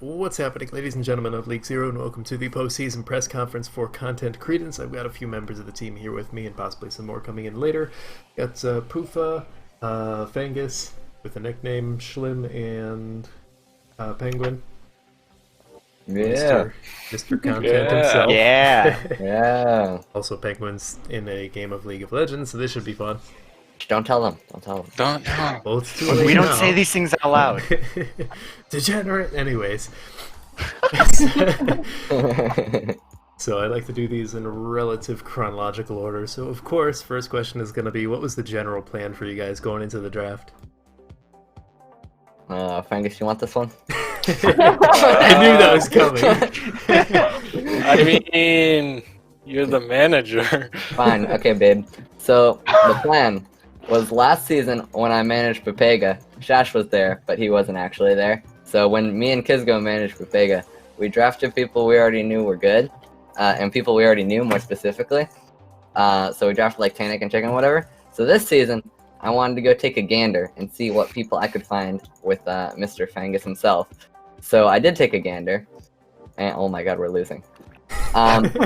What's happening, ladies and gentlemen of League Zero, and welcome to the postseason press conference for Content Credence. I've got a few members of the team here with me, and possibly some more coming in later. Got Poofa, Fangus, with the nickname Schlim, and Penguin. Yeah. Mr. Content himself. Yeah. Also, Penguin's in a game of League of Legends, so this should be fun. Don't tell them. Don't tell them. Don't know. Well, it's too late We don't now. say these things out loud. Degenerate. Anyways. So I like to do these in relative chronological order. So, of course, first question is going to be, what was the general plan for you guys going into the draft? Fangus, you want this one? I knew that was coming. I mean, you're the manager. Fine. Okay, babe. So, the plan was last season when I managed Pepega, Shash was there, but he wasn't actually there. So when me and Kizgo managed Pepega, we drafted people we already knew were good, and people we already knew more specifically. So we drafted like Tannic and Chicken, whatever. So this season, I wanted to go take a gander and see what people I could find with Mr. Fangus himself. So I did take a gander, and oh my god, we're losing.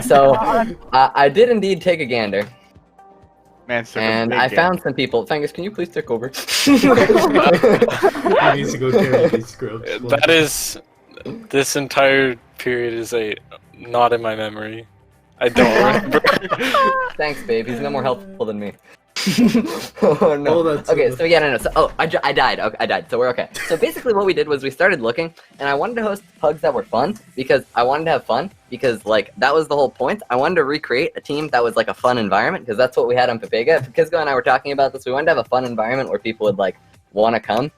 So I did indeed take a gander. And I found some people. Fangus, can you please take over? He needs to go carry these scrubs. That is, this entire period is not in my memory. I don't remember. Thanks, babe. He's no more helpful than me. Oh no. Oh, that's Okay, so yeah, no. So, I died. Okay, I died. So we're okay. So basically, what we did was we started looking, and I wanted to host pugs that were fun because I wanted to have fun because like that was the whole point. I wanted to recreate a team that was like a fun environment because that's what we had on Pepega. Kizgo and I were talking about this. We wanted to have a fun environment where people would like want to come.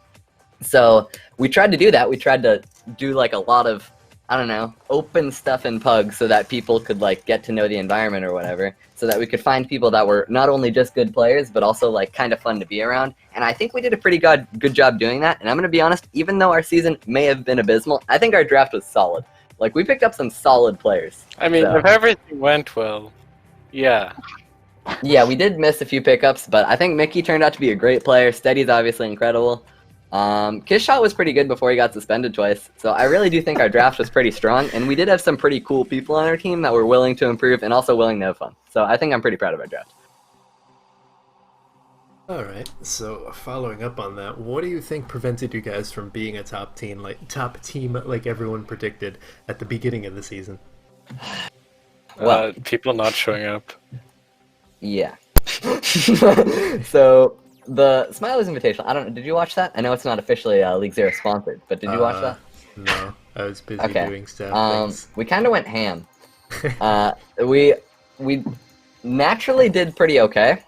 So we tried to do that. We tried to do like a lot of, I don't know, open stuff in pugs so that people could like get to know the environment or whatever, so that we could find people that were not only just good players but also like kind of fun to be around. And I think we did a pretty good job doing that. And I'm gonna be honest, even though our season may have been abysmal, I think our draft was solid. Like we picked up some solid players. I mean, So- if everything went well, yeah. Yeah, we did miss a few pickups, but I think Mickey turned out to be a great player. Steady's obviously incredible. Kishshot was pretty good before he got suspended twice, so I really do think our draft was pretty strong, and we did have some pretty cool people on our team that were willing to improve and also willing to have fun. So I think I'm pretty proud of our draft. Alright, so following up on that, what do you think prevented you guys from being a top team like everyone predicted at the beginning of the season? Well, People not showing up. yeah. So the Smiley's Invitational, I don't know, did you watch that? I know it's not officially League Zero sponsored, but did you watch that? No, I was busy Okay. doing stuff. Things. We kind of went ham. We naturally did pretty okay.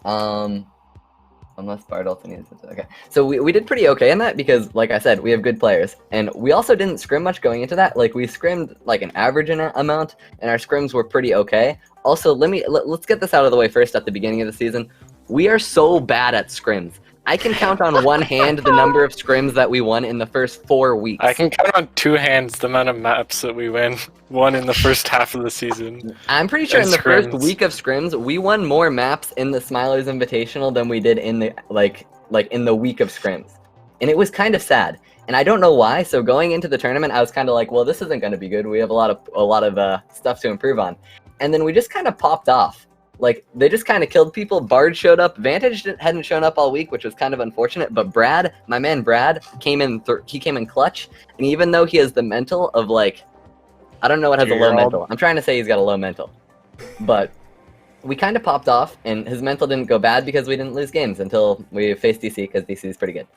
Unless Bardolphin needs it. Okay. So we did pretty okay in that because, like I said, we have good players. And we also didn't scrim much going into that. Like, we scrimmed, like, an average amount, and our scrims were pretty okay. Also, let's get this out of the way first at the beginning of the season. We are so bad at scrims. I can count on one hand the number of scrims that we won in the first 4 weeks. I can count on two hands the amount of maps that we won in the first half of the season. I'm pretty sure And in the first scrims. week of scrims, we won more maps in the Smiley's Invitational than we did in the like in the week of scrims, and it was kind of sad. And I don't know why. So going into the tournament, I was kind of like, well, this isn't going to be good. We have a lot of stuff to improve on, and then we just kind of popped off. Like, they just kind of killed people. Bard showed up. Vantage hadn't shown up all week, which was kind of unfortunate. But Brad, my man Brad, came in. He came in clutch. And even though he has the mental of like, I don't know what has a low mental. I'm trying to say he's got a low mental, but we kind of popped off, and his mental didn't go bad because we didn't lose games until we faced DC because DC is pretty good.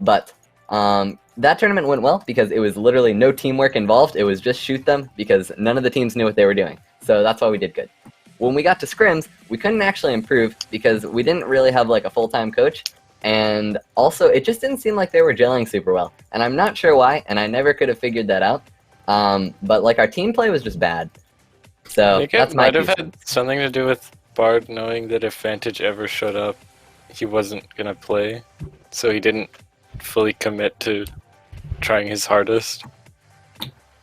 But that tournament went well because it was literally no teamwork involved. It was just shoot them because none of the teams knew what they were doing. So that's why we did good. When we got to scrims, we couldn't actually improve because we didn't really have like a full-time coach, and also it just didn't seem like they were gelling super well. And I'm not sure why, and I never could have figured that out. But like our team play was just bad. So I think that's it my might have piece. had something to do with Bard knowing that if Vantage ever showed up, he wasn't gonna play, so he didn't fully commit to trying his hardest.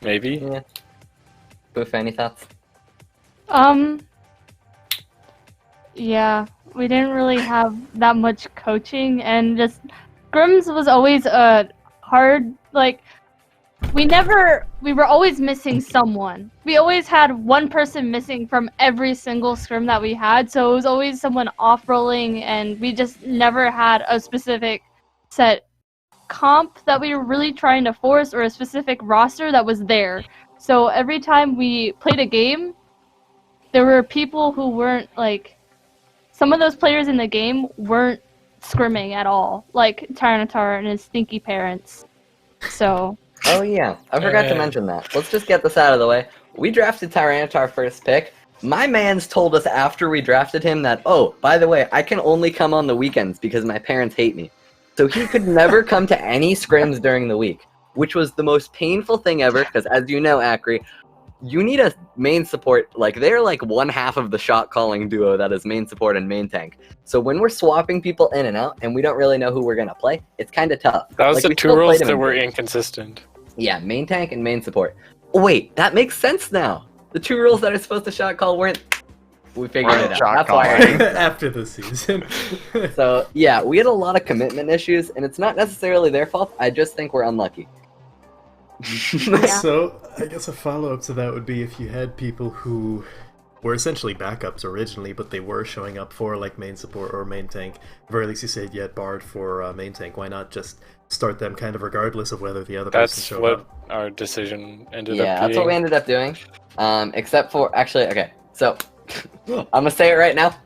Maybe? Yeah. Boof, any thoughts? Yeah, we didn't really have that much coaching, and just scrims was always a hard, like, we were always missing someone. We always had one person missing from every single scrim that we had, so it was always someone off-rolling, and we just never had a specific set comp that we were really trying to force or a specific roster that was there. So every time we played a game, there were people who weren't, like, some of those players in the game weren't scrimming at all, like Tyranitar and his stinky parents. So... Oh yeah, I forgot to mention that. Let's just get this out of the way. We drafted Tyranitar first pick. My mans told us after we drafted him that, oh, by the way, I can only come on the weekends because my parents hate me. So he could never come to any scrims during the week, which was the most painful thing ever, because as you know, Acri, you need a main support. Like, they're like one half of the shot calling duo that is main support and main tank. So when we're swapping people in and out, and we don't really know who we're going to play, it's kind of tough. That was like, the we two still roles played him that in were big. inconsistent. Yeah, main tank and main support. Oh, wait, that makes sense now. The two rules that are supposed to shot call weren't... We figured it out. Shot That's why. After the season. So, yeah, we had a lot of commitment issues, and it's not necessarily their fault. I just think we're unlucky. So, I guess a follow-up to that would be if you had people who were essentially backups originally, but they were showing up for, like, main support or main tank. At the very least, you said you had Bard for main tank. Why not just start them kind of regardless of whether the other person That's showed what up? our decision ended Yeah, up that's what we being. ended up doing. Except for... Actually, okay, so... I'm gonna say it right now.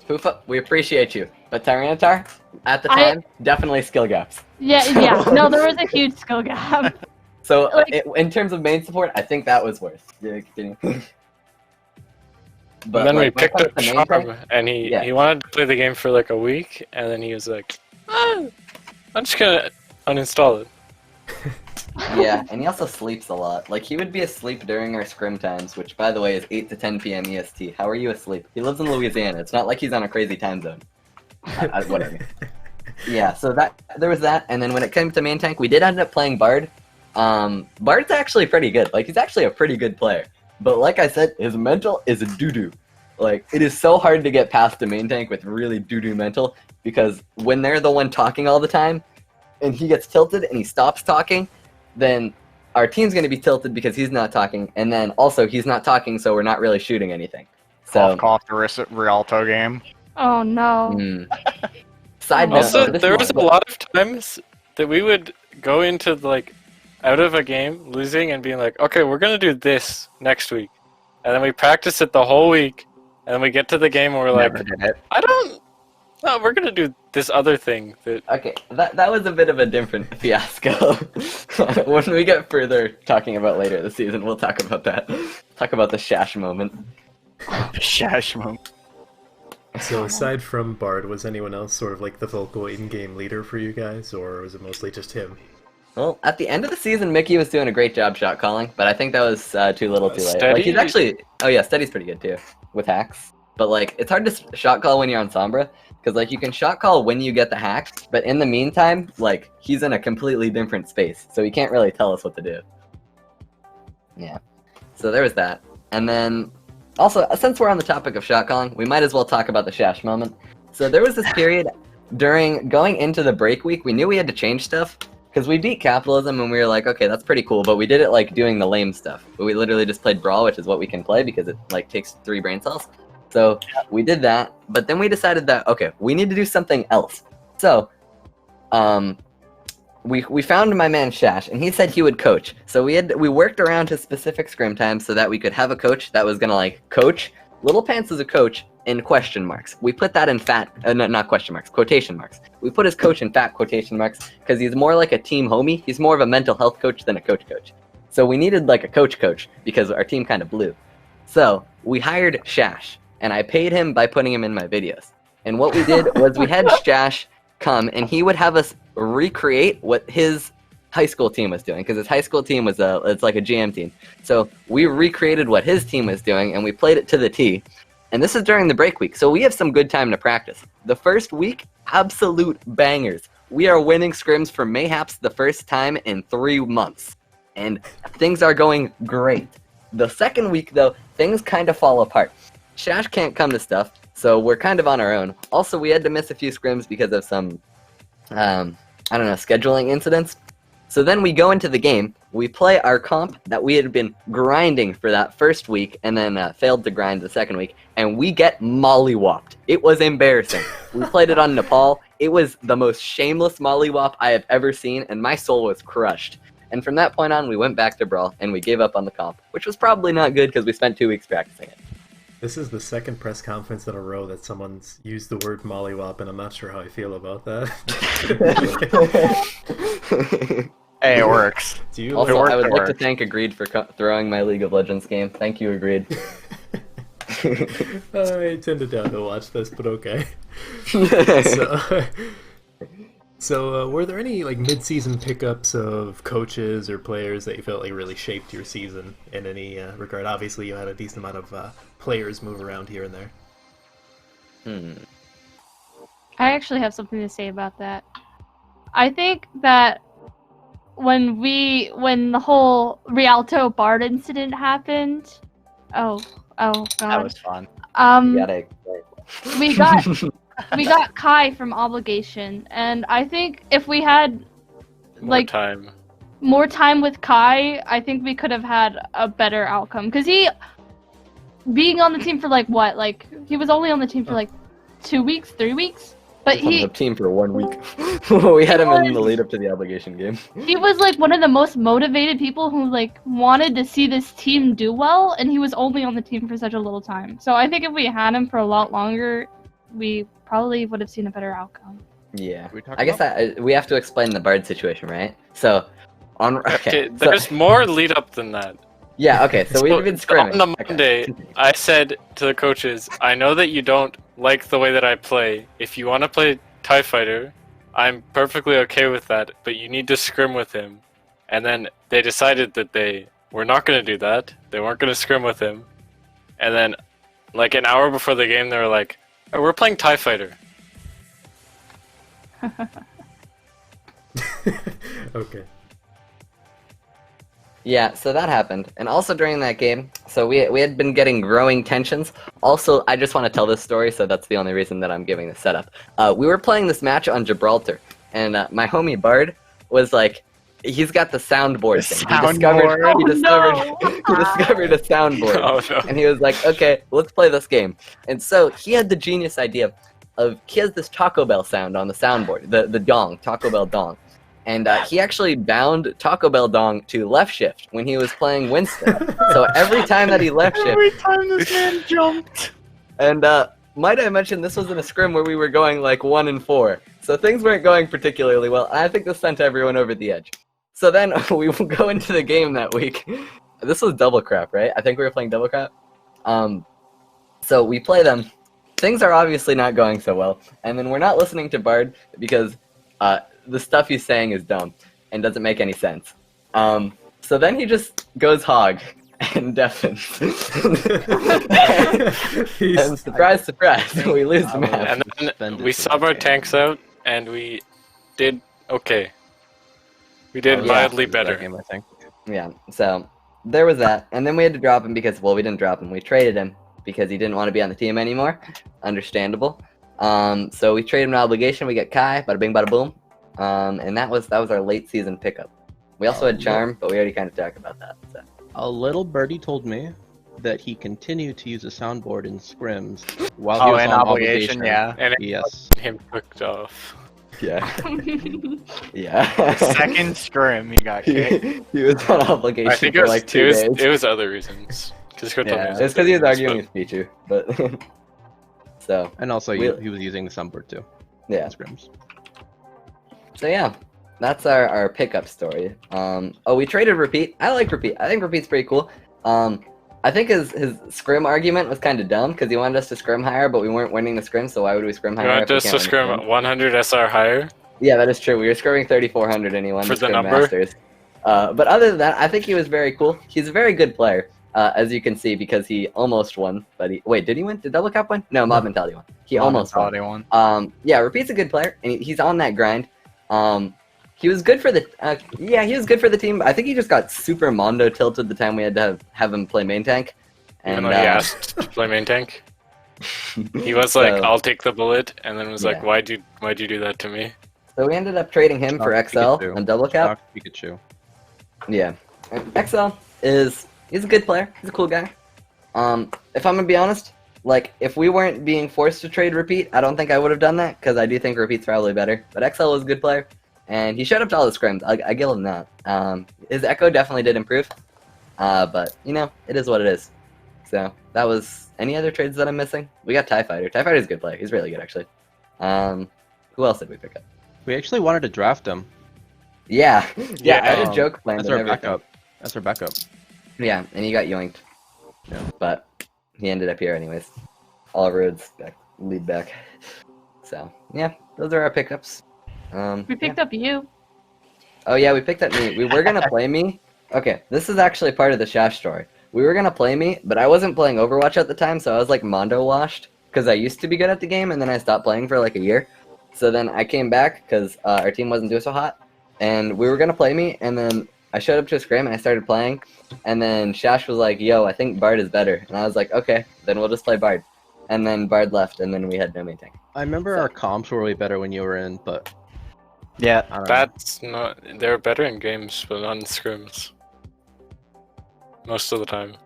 Pufa, we appreciate you. But Tyranitar, at the time, definitely skill gaps. Yeah, no, there was a huge skill gap. So, Like- in terms of main support, I think that was worse. Yeah, continue. But And then we like, when it picked comes up to main tank- Charm, and he Yeah. wanted to play the game for like a week, and then he was like, I'm just gonna uninstall it. Yeah, and he also sleeps a lot. Like, he would be asleep during our scrim times, which, by the way, is 8 to 10 p.m. EST. How are you asleep? He lives in Louisiana. It's not like he's on a crazy time zone. Whatever. Yeah, so there was that, and then when it came to main tank, we did end up playing Bard. Bard's actually pretty good. Like, he's actually a pretty good player. But like I said, his mental is a doo-doo. Like, it is so hard to get past the main tank with really doo-doo mental, because when they're the one talking all the time, and he gets tilted and he stops talking, then our team's going to be tilted because he's not talking, and then also he's not talking, so we're not really shooting anything. So, Cough the Rialto game. Oh no. Side note, Also, this there is was a one- lot of times that we would go into like out of a game losing and being like, okay, we're gonna do this next week, and then we practice it the whole week, and then we get to the game and we're like, Never did it. no, we're gonna do this other thing that Okay, that was a bit of a different fiasco. When we get further talking about later this season, we'll talk about that. Talk about the Shash moment. Shash moment. So aside from Bard, was anyone else sort of like the vocal in-game leader for you guys, or was it mostly just him? Well, at the end of the season, Mickey was doing a great job shot calling, but I think that was too little too late. Like, he's Steady? actually... Oh yeah, Steady's pretty good too, with hacks. But like, it's hard to shot call when you're on Sombra, because like, you can shot call when you get the hack, but in the meantime, like, he's in a completely different space, so he can't really tell us what to do. Yeah. So there was that. And then, also, since we're on the topic of shot calling, we might as well talk about the Shash moment. So there was this period during going into the break week, we knew we had to change stuff, because we beat capitalism and we were like, okay, that's pretty cool, but we did it like doing the lame stuff. We literally just played Brawl, which is what we can play because it like takes 3 brain cells. So we did that, but then we decided that, okay, we need to do something else. So, we found my man Shash, and he said he would coach. So we worked around his specific scrim times so that we could have a coach that was gonna like coach Little Pants as a coach in question marks. We put that in fat, not question marks, quotation marks. We put his coach in fat quotation marks because he's more like a team homie. He's more of a mental health coach than a coach. So we needed like a coach because our team kind of blew. So we hired Shash, and I paid him by putting him in my videos. And what we did was we had Shash come, and he would have us recreate what his high school team was doing, because his high school team was it's like a GM team. So we recreated what his team was doing, and we played it to the T. And this is during the break week, so we have some good time to practice. The first week, absolute bangers. We are winning scrims for mayhaps the first time in 3 months. And things are going great. The second week, though, things kind of fall apart. Shash can't come to stuff, so we're kind of on our own. Also, we had to miss a few scrims because of some, scheduling incidents. So then we go into the game, we play our comp that we had been grinding for that first week and then failed to grind the second week, and we get mollywopped. It was embarrassing. We played it on Nepal. It was the most shameless mollywop I have ever seen, and my soul was crushed. And from that point on, we went back to Brawl, and we gave up on the comp, which was probably not good because we spent 2 weeks practicing it. This is the second press conference in a row that someone's used the word mollywop, and I'm not sure how I feel about that. Hey, it works. Do you Also, worked, I would it like to worked. thank Agreed for throwing my League of Legends game. Thank you, Agreed. I intended to watch this, but okay. So, were there any like mid-season pickups of coaches or players that you felt like really shaped your season in any regard? Obviously, you had a decent amount of players move around here and there. I actually have something to say about that. I think that when the whole Rialto Bard incident happened, oh god, That was fun. Gotta explain. we got Kai from Obligation, and I think if we had More time. more time with Kai, I think we could have had a better outcome. Because being on the team for he was only on the team for like 2 weeks, 3 weeks. But On the team for 1 week. We had him in the lead up to the Obligation game. he was like one of the most motivated people who like wanted to see this team do well, and he was only on the team for such a little time. So I think if we had him for a lot longer, we probably would have seen a better outcome. Yeah. We talk I guess we have to explain the Bard situation, right? So, Okay, so- there's more lead up than that. yeah, okay, so we've been scrimming. On the Okay. Monday, I said to the coaches, I know that you don't like the way that I play. If you want to play TIE Fighter, I'm perfectly okay with that, but you need to scrim with him. And then they decided that they were not going to do that. They weren't going to scrim with him. And then, like an hour before the game, they were like, oh, we're playing TIE Fighter. Okay. Yeah, so that happened. And also during that game, so we had been getting growing tensions. Also, I just want to tell this story, so that's the only reason that I'm giving the setup. We were playing this match on Gibraltar, and my homie Bard was like, he's got the soundboard thing. He discovered a soundboard. Oh, no. And he was like, okay, let's play this game. And so he had the genius idea of, he has this Taco Bell sound on the soundboard, the dong, Taco Bell dong. And he actually bound Taco Bell dong to left shift when he was playing Winston. So every time that he left shift, Every time this man jumped. and might I mention this was in a scrim where we were going like 1-4. So things weren't going particularly well. I think this sent everyone over the edge. So then we will go into the game that week. This was double crap, right? I think we were playing double crap. So we play them. Things are obviously not going so well. And then we're not listening to Bard because the stuff he's saying is dumb and doesn't make any sense. So then he just goes hog and deafens. And surprise, surprise, we lose the match. And then we subbed our tanks out, and we did okay. We did Yeah. mildly better. Game, I think. Yeah, so there was that. And then we had to drop him because, well, we didn't drop him. We traded him because he didn't want to be on the team anymore. Understandable. So we traded him to Obligation. We got Kai, bada bing, bada boom. And that was our late season pickup. We also had Charm, but we already kind of talked about that. So. A little birdie told me that he continued to use a soundboard in scrims while he Oh, was in on Obligation, yeah. And it Yes. got him cooked off. Yeah. Yeah. Second scrim, he got kicked. He was on Obligation I think for like 2 days. it was other reasons. Yeah, it's because he was arguing with Pichu, but so And also, We- he was using the soundboard too yeah. in scrims. So yeah, that's our pickup story. Oh, we traded Repeat. I like Repeat. I think Repeat's pretty cool. I think his scrim argument was kind of dumb because he wanted us to scrim higher, but we weren't winning the scrim, so why would we scrim You higher? want if we just can't to win the scrim 100 SR higher? Yeah, that is true. We were scrimming 3,400 and he won For the the Scrim number? Masters. But other than that, I think he was very cool. He's a very good player, as you can see, because he almost won. But wait, did he win? Did Double Cap win? No, Mob Mentality won. He almost won. One. Yeah, Repeat's a good player, and he's on that grind. He was good for the he was good for the team. I think he just got super Mondo tilted the time we had to have him play main tank. Even And though he asked to play main tank. He was like, So- I'll take the bullet, and then was like, Yeah. why'd you do that to me? So we ended up trading him for Shocked XL Pikachu. and double cap. Shocked Pikachu. Yeah. XL he's a good player. He's a cool guy. If I'm gonna be honest, like if we weren't being forced to trade Repeat, I don't think I would have done that because I do think Repeat's probably better. But XL was a good player, and he showed up to all the scrims. I give him that. His Echo definitely did improve, but you know it is what it is. So that was any other trades that I'm missing. We got TIE Fighter. TIE Fighter's a good player. He's really good actually. Who else did we pick up? We actually wanted to draft him Yeah, yeah. I had a um, joke planned. as and our everything. backup. As our backup. Yeah, and he got yoinked. Yeah. But he ended up here anyways. All roads lead back. So yeah, those are our pickups. We picked up you. Oh yeah, we picked up me. We were gonna play me. Okay, this is actually part of the Shash story. We were gonna play me, but I wasn't playing Overwatch at the time, so I was like Mondo washed because I used to be good at the game, and then I stopped playing for like a year. So then I came back because our team wasn't doing so hot, and we were gonna play me, and then I showed up to a scrim and I started playing, and then Shash was like, "Yo, I think Bard is better," and I was like, "Okay, then we'll just play Bard." And then Bard left, and then we had no main tank. I remember our comps were way better when you were in, but Yeah. I don't know. That's not. They're better in games, but not in scrims. Most of the time.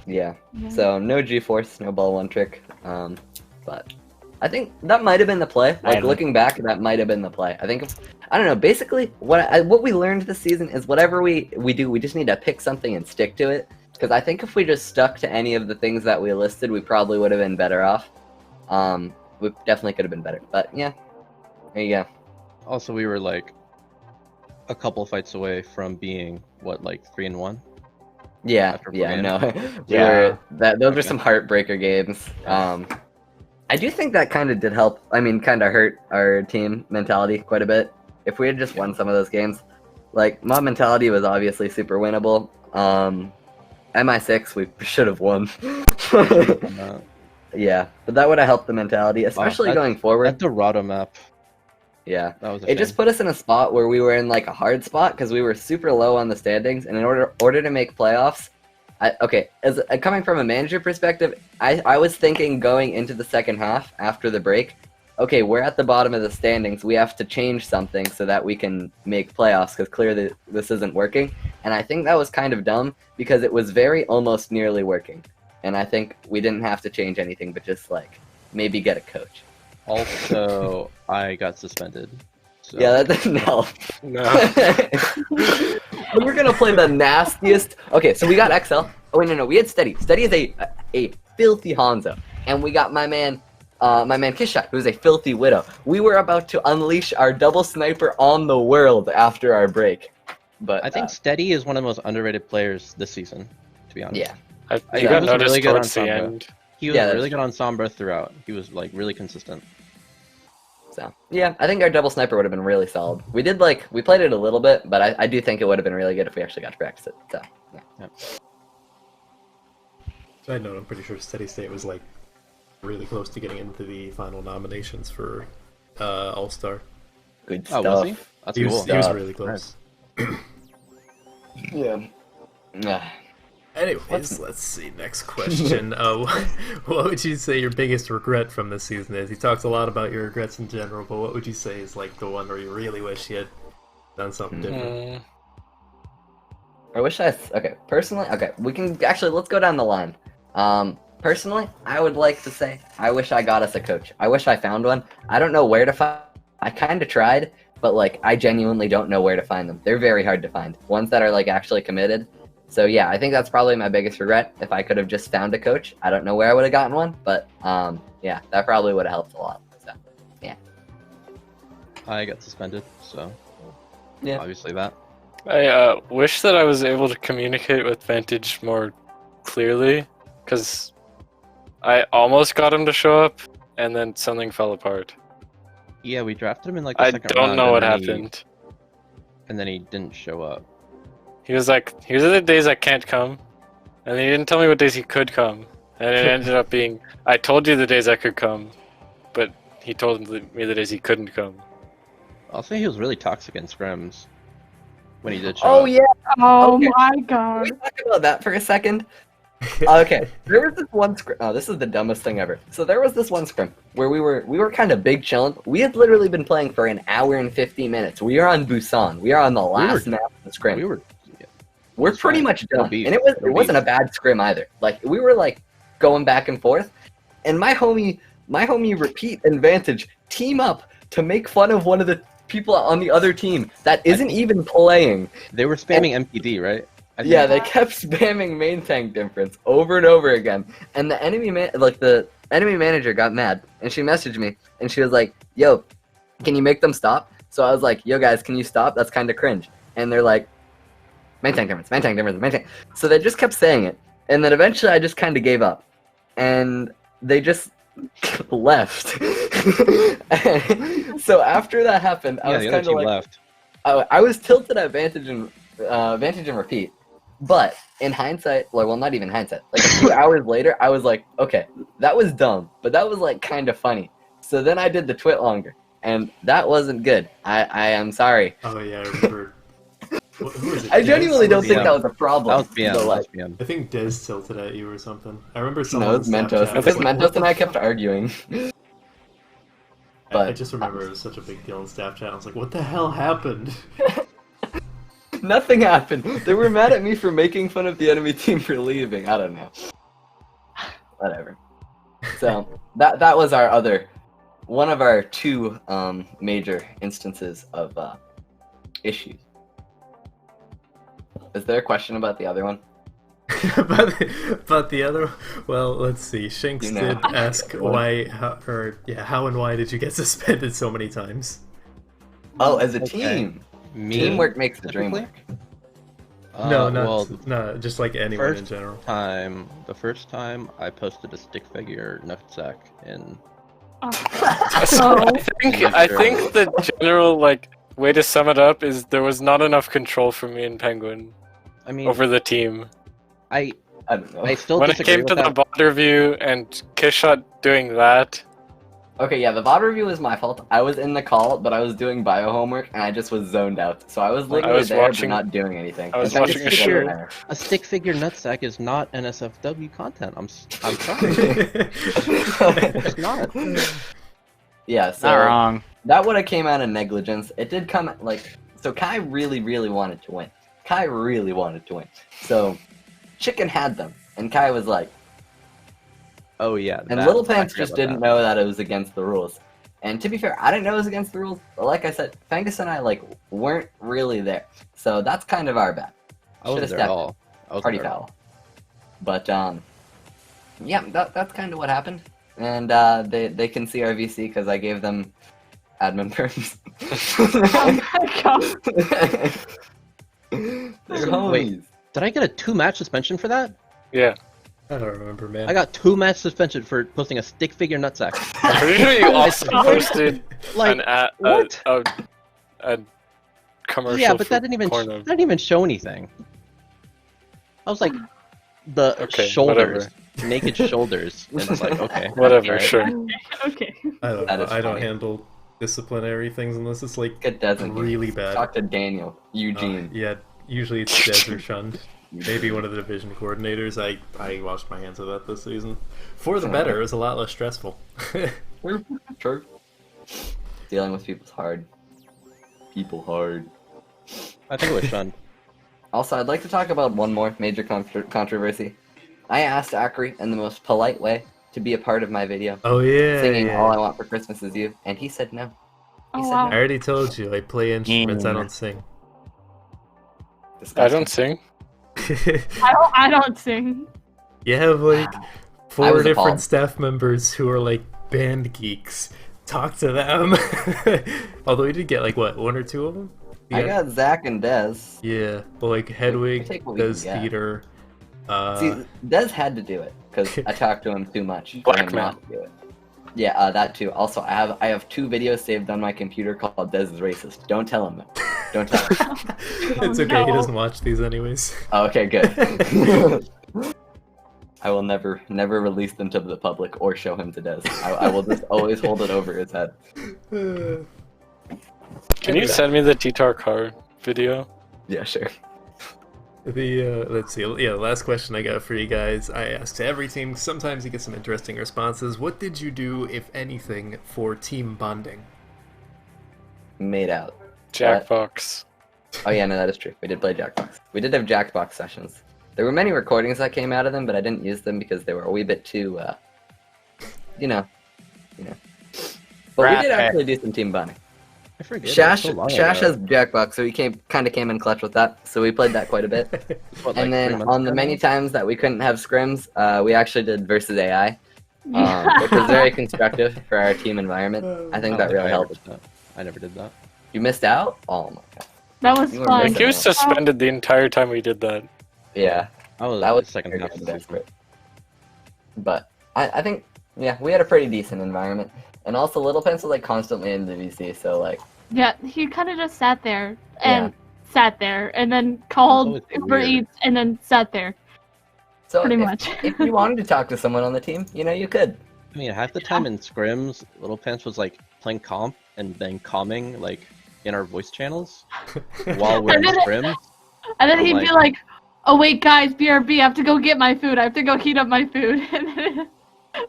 Yeah. So no G-Force, no ball one trick. But I think that might have been the play. Like And- looking back, that might have been the play. I think I don't know. Basically, what we learned this season is whatever we do, we just need to pick something and stick to it. Because I think if we just stuck to any of the things that we listed, we probably would have been better off. We definitely could have been better. But yeah, there you go. Also, we were like a couple fights away from being what, like 3-1. Yeah, After yeah, playing. no. Yeah. Those are some heartbreaker games. I do think that kind of did help. I mean, kind of hurt our team mentality quite a bit. If we had just won some of those games, like mob mentality was obviously super winnable. MI6 we should have won. Yeah, but that would have helped the mentality, especially that- going forward. That Dorado map, Yeah. that was a It just shame. put us in a spot where we were in like a hard spot because we were super low on the standings, and in order to make playoffs, coming from a manager perspective, I was thinking going into the second half after the break, okay, we're at the bottom of the standings, we have to change something so that we can make playoffs because clearly this isn't working, and I think that was kind of dumb because it was very almost nearly working, and I think we didn't have to change anything but just like maybe get a coach. Also, I got suspended. So. Yeah, that doesn't help. No. We were gonna play the nastiest. Okay, so we got XL. Oh wait, no, we had Steady. Steady is a filthy Hanzo, and we got my man Kishak, who's a filthy Widow. We were about to unleash our double sniper on the world after our break, but I think Steady is one of the most underrated players this season, to be honest. yeah, You he got was noticed really good towards on the Sombra. end. He was Yeah, that's really good on Sombra throughout. He was like really consistent. so yeah, I think our double sniper would have been really solid. We played it a little bit, but I do think it would have been really good if we actually got to practice it. So yeah. Side note, I'm pretty sure Steady State was like really close to getting into the final nominations for All-Star. Good Oh, stuff. was he? That's He cool. was, he was Stuff. really close. Yeah. Anyways, let's see. Next question. What would you say your biggest regret from this season is? He talks a lot about your regrets in general, but what would you say is like the one where you really wish you had done something different? Mm, I wish personally, we can actually, let's go down the line. Personally, I would like to say, I wish I got us a coach. I wish I found one. I don't know where to find, I kind of tried, but like, I genuinely don't know where to find them. They're very hard to find. Ones that are like actually committed. So yeah, I think that's probably my biggest regret. If I could have just found a coach, I don't know where I would have gotten one, but yeah, that probably would have helped a lot. So yeah. I got suspended, so Yeah. obviously that. I wish that I was able to communicate with Vantage more clearly, because I almost got him to show up, and then something fell apart. Yeah, we drafted him in like the I second don't round, know and what then happened. And then he didn't show up. He was like, "Here's the days I can't come," and he didn't tell me what days he could come, and it ended up being, "I told you the days I could come," but he told me the days he couldn't come. I'll say he was really toxic in scrims when he did show Oh up. yeah. Oh Okay. my Can god. we talk about that for a second? Okay, there was this one scrim. Oh, this is the dumbest thing ever. So there was this one scrim where we were kind of big chilling. We had literally been playing for an hour and 50 minutes. We are on Busan. We are on the last map of the scrim. We're pretty fine. much No done, beef. and it No wasn't a beef. bad scrim either. Like we were like going back and forth, and my homie Repeat and Vantage team up to make fun of one of the people on the other team that isn't even playing. They were spamming MPD, right? I think. Yeah, they kept spamming main tank difference over and over again, and the enemy manager got mad, and she messaged me, and she was like, "Yo, can you make them stop?" So I was like, "Yo, guys, can you stop? That's kind of cringe." And they're like, "Main tank difference, main tank difference, main tank." So they just kept saying it, and then eventually I just kind of gave up, and they just left. So after that happened, I Yeah, was the other kind of team like, left. I was tilted at Vantage and Repeat. But in hindsight, well, not even hindsight, like a few hours later, I was like, okay, that was dumb, but that was like kind of funny. So then I did the twit longer, and that wasn't good. I am sorry. Oh yeah, I remember. Who was it? I Dez? genuinely don't think BM. that was a problem. That was BM. So, That like, was BM. I think Dez tilted at you or something. I remember no, someone. it was Mentos. was Because like, Mentos "What and the I kept fuck?" arguing. I but- just remember it was such a big deal in staff chat. I was like, "What the hell happened?" Nothing happened. They were mad at me for making fun of the enemy team for leaving. I don't know. Whatever. So that was one of our two major instances of issues. Is there a question about the other one? but the other, well, let's see. Shanks You know. did ask how and why did you get suspended so many times? Oh, as a Okay. team. Me, Teamwork makes the dream typically? work. No, well, no, just like anyone in first general. the first time I posted a stick figure nutsack in. So Oh. I think the general like way to sum it up is there was not enough control for me and Penguin I mean, over the team. I don't know. I still When it disagree came to with the that. bot review and Kishot doing that, Okay, yeah, the VOD review was my fault. I was in the call, but I was doing bio homework, and I just was zoned out. So I was literally was there, watching- but not doing anything. I was In fact, watching a it's show. there. A stick figure nutsack is not NSFW content. I'm sorry. It's not. Yeah, so Not wrong. that would have came out of negligence. It did come like so. Kai really, really wanted to win. Kai really wanted to win. So Chicken had them, and Kai was like, Oh yeah. and that- Little I Pants forgot just about didn't that. know that it was against the rules. And to be fair, I didn't know it was against the rules. But like I said, Fangus and I like weren't really there. So that's kind of our bad. I wasn't Should've there at stepped all. I wasn't Party there at foul. But yeah, that's kind of what happened. And they can see our VC because I gave them admin terms. Oh my god. They're So, homies. wait. Did I get a 2-match suspension for that? yeah. I don't remember, man. I got 2-match suspension for posting a stick figure nutsack. I'm pretty sure you also posted Like, what? a commercial. Yeah, but for that didn't Pornhub. even show anything. I was like, the Okay, shoulders, naked shoulders, and it's like, okay, Whatever, alright. sure. Okay. I don't That know. is I don't funny. handle disciplinary things unless it's like Get Des in here. really bad. Talk to Daniel, Eugene. Yeah, usually it's Des or Shunned. Maybe one of the division coordinators. I washed my hands of that this season. For the better, it was a lot less stressful. True. Dealing with people's hard. People hard. I think it was shunned. Also, I'd like to talk about one more major controversy. I asked Akri in the most polite way to be a part of my video, Oh yeah, singing yeah. "All I Want for Christmas Is You," and he said no. He Oh, said wow. I already told you, I play instruments, I Mm. don't sing. I don't sing. I don't sing. You have like I 4 was different appalled. staff members who are like band geeks. Talk to them. Although we did get like what, 1 or 2 of them? I got Zach and Des. Yeah, but like Hedwig take what we does can get. theater. See, Des had to do it because I talked to him too much for Black him man. not to do it. Yeah, that too. Also, I have 2 videos saved on my computer called "Des is Racist." Don't tell him. Don't tell him. It's Oh, okay, he no. doesn't watch these anyways. Oh, okay, good. I will never release them to the public or show him to Des. I will just always hold it over his head. Can you send me the T-Tar car video? Yeah, sure. The let's see, yeah. Last question I got for you guys. I asked to every team. Sometimes you get some interesting responses. What did you do, if anything, for team bonding? Made out. Jackbox. Oh yeah, no, that is true. We did play Jackbox. We did have Jackbox sessions. There were many recordings that came out of them, but I didn't use them because they were a wee bit too, you know. But we did actually do some team bonding. I forget. Shash, So long Shash ago. has Jackbox, so he kind of came in clutch with that. So we played that quite a bit. What, And like 3 then months on the ago many now? times that we couldn't have scrims, we actually did versus AI, which was very constructive for our team environment. I think I that don't really I ever helped. did that. I never did that. You missed out? Oh my god. That was You were fun. missing Like, you was suspended the entire time we did that. Yeah, I was that was the second very half of the season. desperate. But I think, yeah, we had a pretty decent environment. And also, Little Pence was like constantly in the VC, so like, Yeah, he kind of just sat there Yeah. and then called always Uber weird. Eats and then sat there. so Pretty if, much. if you wanted to talk to someone on the team, you could. I mean, half the time in scrims, Little Pence was like playing comp and then calming like in our voice channels while we're in And then- scrims. And then I'm he'd be like- like, "Oh wait, guys, BRB, I have to go get my food. I have to go heat up my food."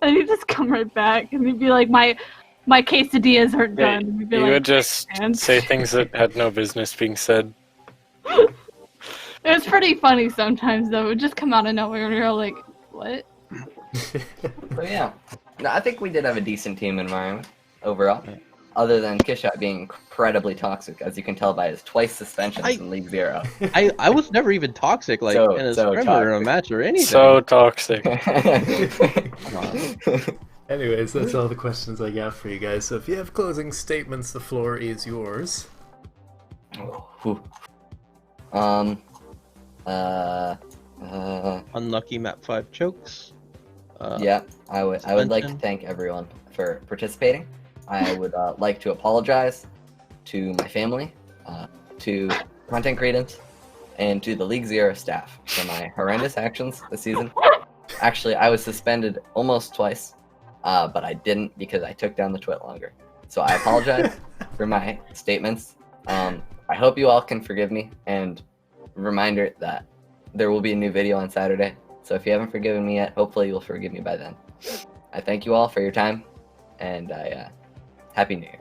And he'd just come right back, and he'd be like, "My quesadillas aren't Yeah, done." And we'd be You like, would just "Man." say things that had no business being said. It was pretty funny sometimes, though. It would just come out of nowhere, and we were like, "What?" So yeah, no, I think we did have a decent team environment overall. Yeah. Other than Kishot being incredibly toxic, as you can tell by his twice suspensions I- in League Zero. I was never even toxic like So- in a so scrim or a toxic. match or anything. So toxic. Come on. Anyways, that's all the questions I got for you guys. So if you have closing statements, the floor is yours. Whew. Unlucky map 5 chokes. Yeah, I would like to suspension. thank everyone for participating. I would like to apologize to my family, to Content Credence, and to the League Zero staff for my horrendous actions this season. Actually, I was suspended almost twice, but I didn't because I took down the twit longer. So I apologize for my statements. I hope you all can forgive me, and reminder that there will be a new video on Saturday. So if you haven't forgiven me yet, hopefully you'll forgive me by then. I thank you all for your time, and I Happy New Year.